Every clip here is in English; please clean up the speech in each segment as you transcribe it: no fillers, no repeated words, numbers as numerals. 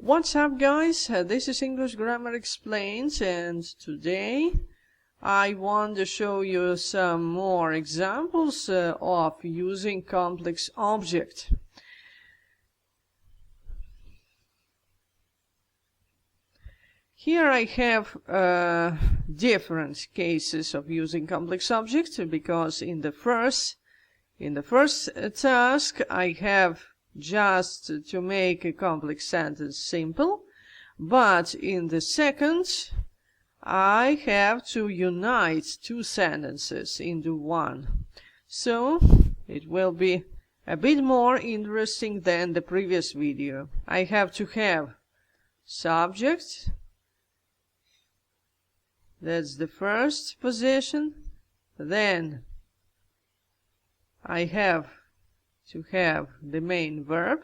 What's up, guys? This is English Grammar Explained, and today I want to show you some more examples of using complex object. Here I have different cases of using complex objects, because in the first task I have just to make a complex sentence simple, but in the second I have to unite two sentences into one. So it will be a bit more interesting than the previous video. I have to have subject, that's the first position, then I have to have the main verb,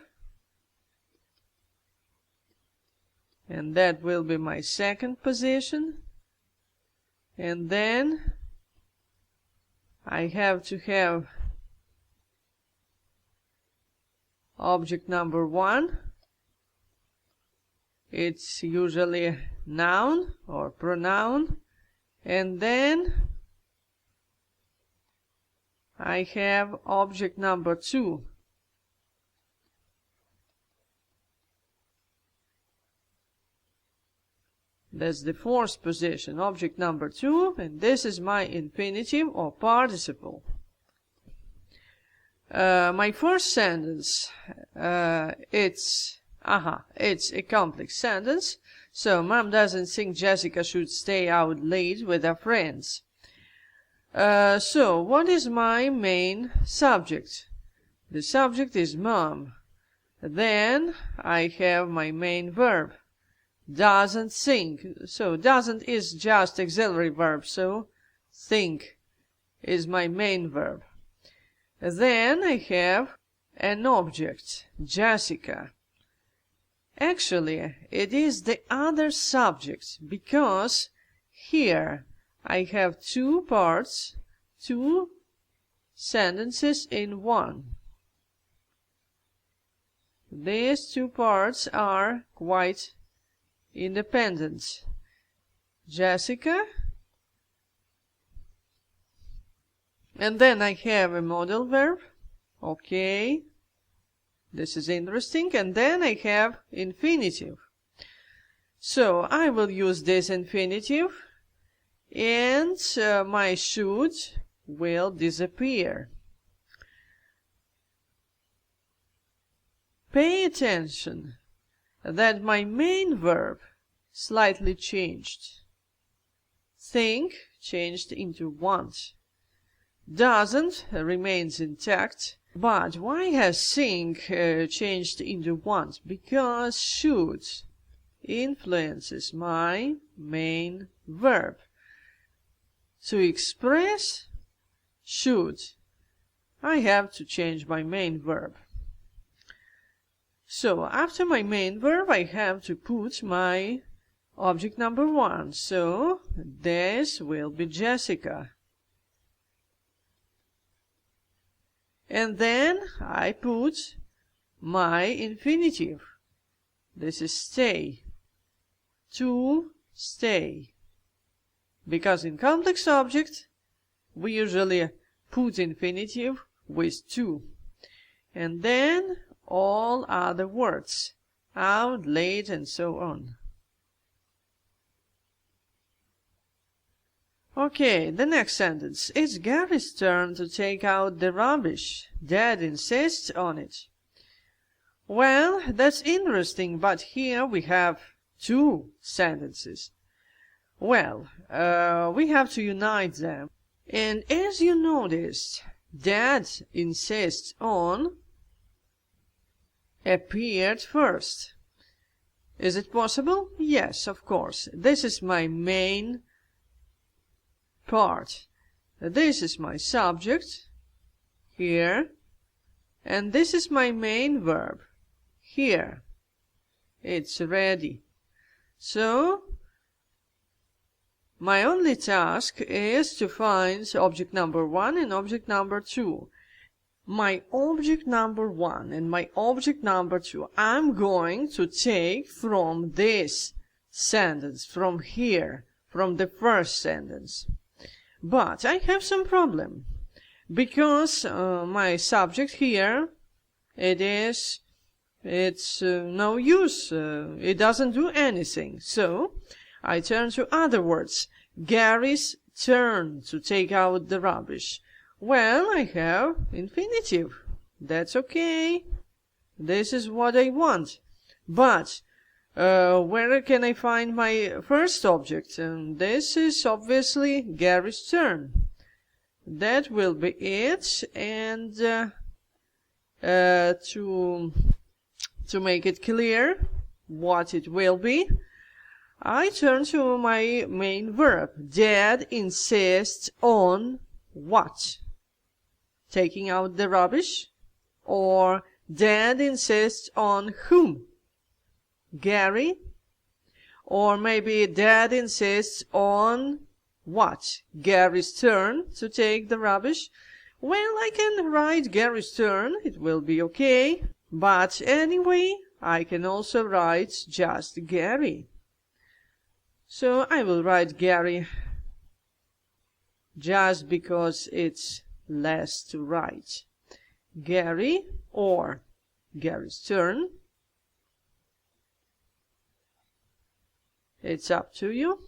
and that will be my second position, and then I have to have object number one. It's usually a noun or pronoun, and then I have object number two. That's the fourth position, object number two, and this is my infinitive or participle. My first sentence, it's a complex sentence. So, Mom doesn't think Jessica should stay out late with her friends. So, what is my main subject? The subject is Mom. Then I have my main verb. Doesn't think. So, doesn't is just auxiliary verb. So, think is my main verb. Then I have an object, Jessica. Actually, it is the other subject, because here I have two parts, two sentences in one. These two parts are quite independent. Jessica, and then I have a modal verb. Okay, this is interesting. And then I have infinitive. So I will use this infinitive, and my should will disappear. Pay attention that my main verb slightly changed. Think changed into want. Doesn't remains intact. But why has think changed into want? Because should influences my main verb. To express should, I have to change my main verb. So, after my main verb, I have to put my object number one. So, this will be Jessica. And then I put my infinitive. This is stay. To stay. Because in complex object, we usually put infinitive with to. And then all other words. Out, late, and so on. Okay, the next sentence. It's Gary's turn to take out the rubbish. Dad insists on it. Well, that's interesting, but here we have two sentences. Well, we have to unite them. And as you noticed, Dad insists on appeared first. Is it possible? Yes, of course. This is my main part. This is my subject here, and this is my main verb here. It's ready. So my only task is to find object number one and object number two. my object number 1 and my object number 2, I'm going to take from this sentence, from here, from the first sentence. But I have some problem, because my subject here, it's no use, it doesn't do anything. So I turn to other words. Gary's turn to take out the rubbish. Well, I have infinitive. That's okay. This is what I want. But where can I find my first object? And this is obviously Gary's turn. That will be it. And to make it clear what it will be, I turn to my main verb. Dad insists on what? Taking out the rubbish? Or Dad insists on whom? Gary? Or maybe Dad insists on what? Gary's turn to take the rubbish? Well, I can write Gary's turn, it will be okay. But anyway, I can also write just Gary. So I will write Gary just because it's less to write. Gary or Gary's turn. It's up to you.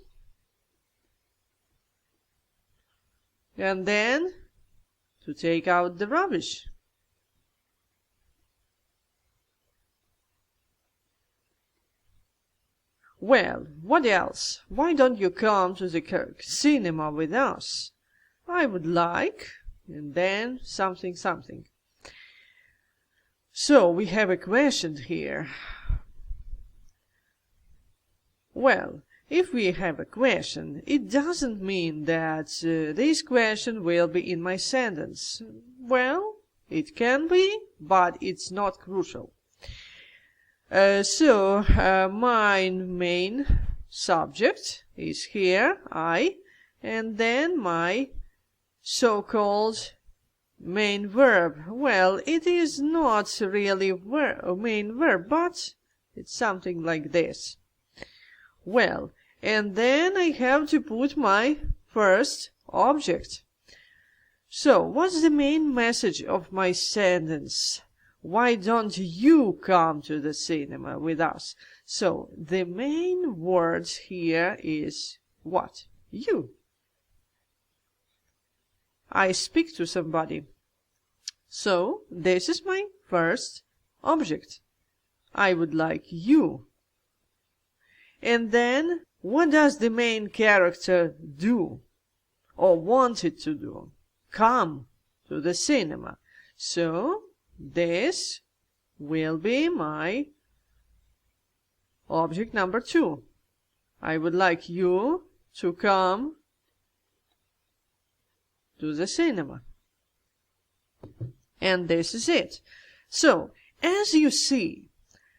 And then to take out the rubbish. Well, what else? Why don't you come to the cinema with us? I would like, and then something, something. So, we have a question here. Well, if we have a question, it doesn't mean that this question will be in my sentence. Well, it can be, but it's not crucial. My main subject is here, I, and then my so-called main verb. Well, it is not really a main verb, but it's something like this. Well, and then I have to put my first object. So, what's the main message of my sentence? Why don't you come to the cinema with us? So, the main word here is what? You. I speak to somebody. So, this is my first object. I would like you. And then, what does the main character do? Or want it to do? Come to the cinema. So, this will be my object number 2. I would like you to come to the cinema. And this is it. So, as you see,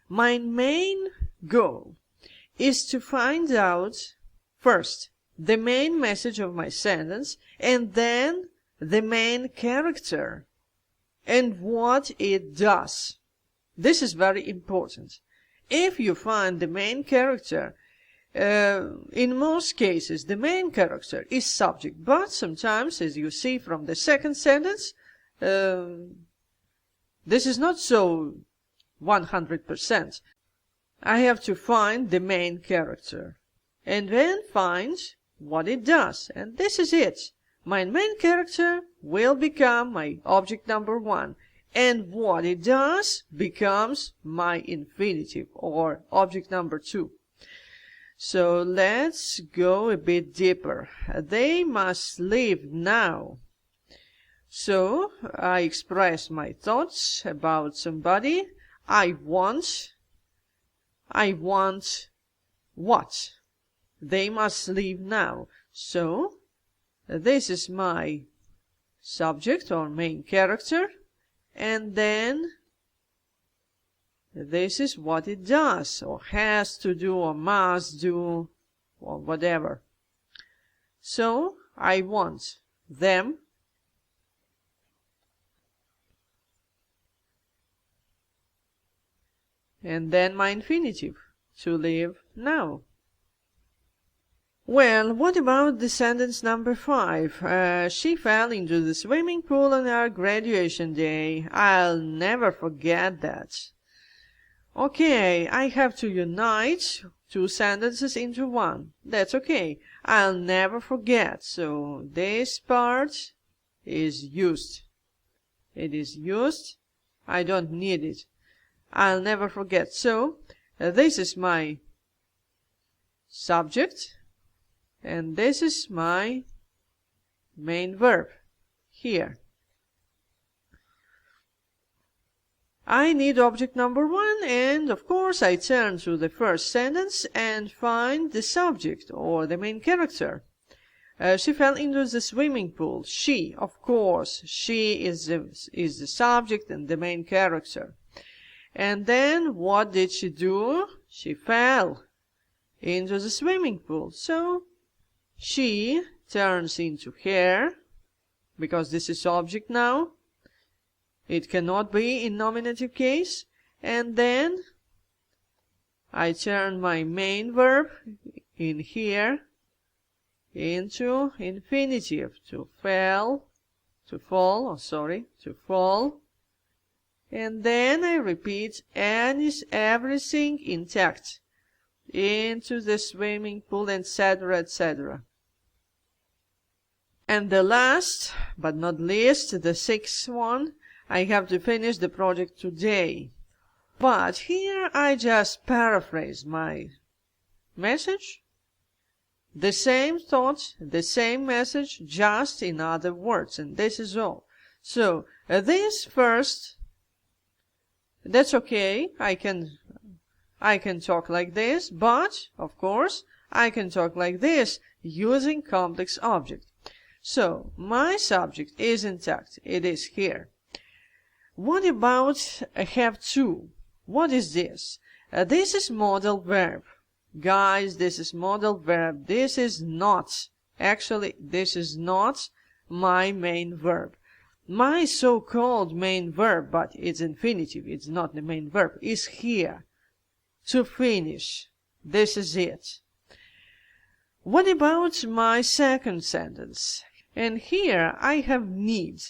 my main goal is to find out first the main message of my sentence and then the main character and what it does. This is very important. If you find the main character, in most cases the main character is subject, but sometimes, as you see from the second sentence, this is not so 100%. I have to find the main character and then find what it does, and this is it. My main character will become my object number 1, and what it does becomes my infinitive, or object number 2. So let's go a bit deeper. They must leave now. So I express my thoughts about somebody. I want what? They must leave now. So this is my subject or main character, and then this is what it does, or has to do, or must do, or whatever. So, I want them and then my infinitive, to live now. Well, what about the sentence number 5? She fell into the swimming pool on our graduation day. I'll never forget that. Okay, I have to unite two sentences into one. That's okay. I'll never forget. So this part is used. It is used. I don't need it. I'll never forget. So this is my subject, and this is my main verb here. I need object number 1, and of course I turn to the first sentence and find the subject or the main character. She fell into the swimming pool. She, of course, she is the subject and the main character. And then what did she do? She fell into the swimming pool. So she turns into her, because this is object now. It cannot be in nominative case. And then I turn my main verb in here into infinitive, to fall. And then I repeat everything intact into the swimming pool, etc., etc. And the last, but not least, the 6th one, I have to finish the project today. But here I just paraphrase my message. The same thought, the same message, just in other words, and this is all. So, this first, that's okay, I can talk like this, but, of course, I can talk like this, using complex object. So, my subject is intact, it is here. What about have to? What is this? This is modal verb. Guys, this is modal verb. This is not my main verb. My so-called main verb, but it's infinitive, it's not the main verb, is here. To finish. This is it. What about my second sentence? And here I have need.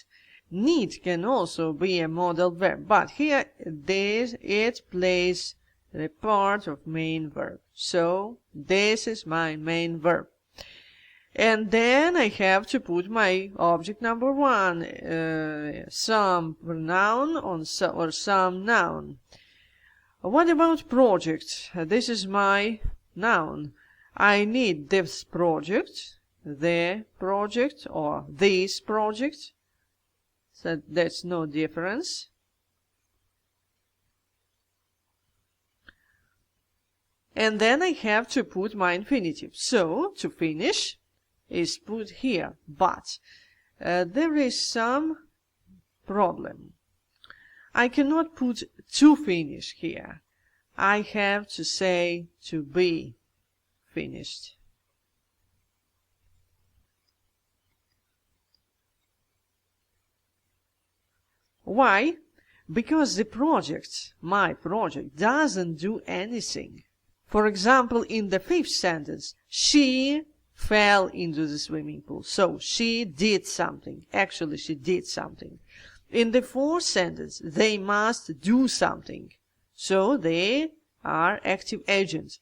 Need can also be a modal verb, but here it plays the part of main verb. So this is my main verb. And then I have to put my object number 1, some pronoun or some noun. What about project? This is my noun. I need this project, the project, or this project. So that's no difference. And then I have to put my infinitive. So, to finish is put here. But there is some problem. I cannot put to finish here. I have to say to be finished. Why? Because the project, my project, doesn't do anything. For example, in the 5th sentence, she fell into the swimming pool. So, she did something. Actually, she did something. In the 4th sentence, they must do something. So, they are active agents.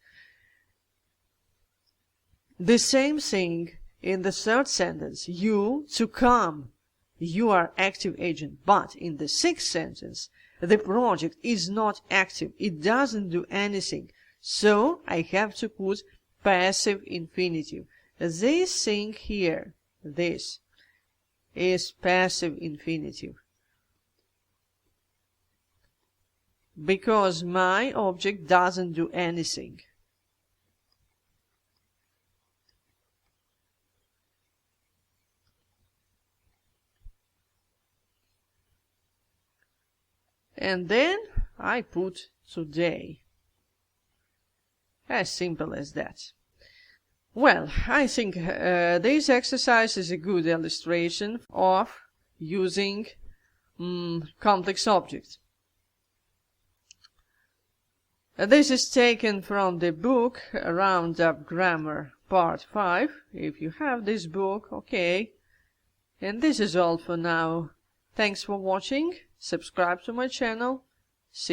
The same thing in the 3rd sentence. You, to come. You are active agent. But in the 6th sentence, the project is not active. It doesn't do anything. So, I have to put passive infinitive. This thing here, this, is passive infinitive. Because my object doesn't do anything. And then I put today. As simple as that. Well, I think this exercise is a good illustration of using complex objects. This is taken from the book Roundup Grammar Part 5. If you have this book, okay. And this is all for now. Thanks for watching. Subscribe to my channel.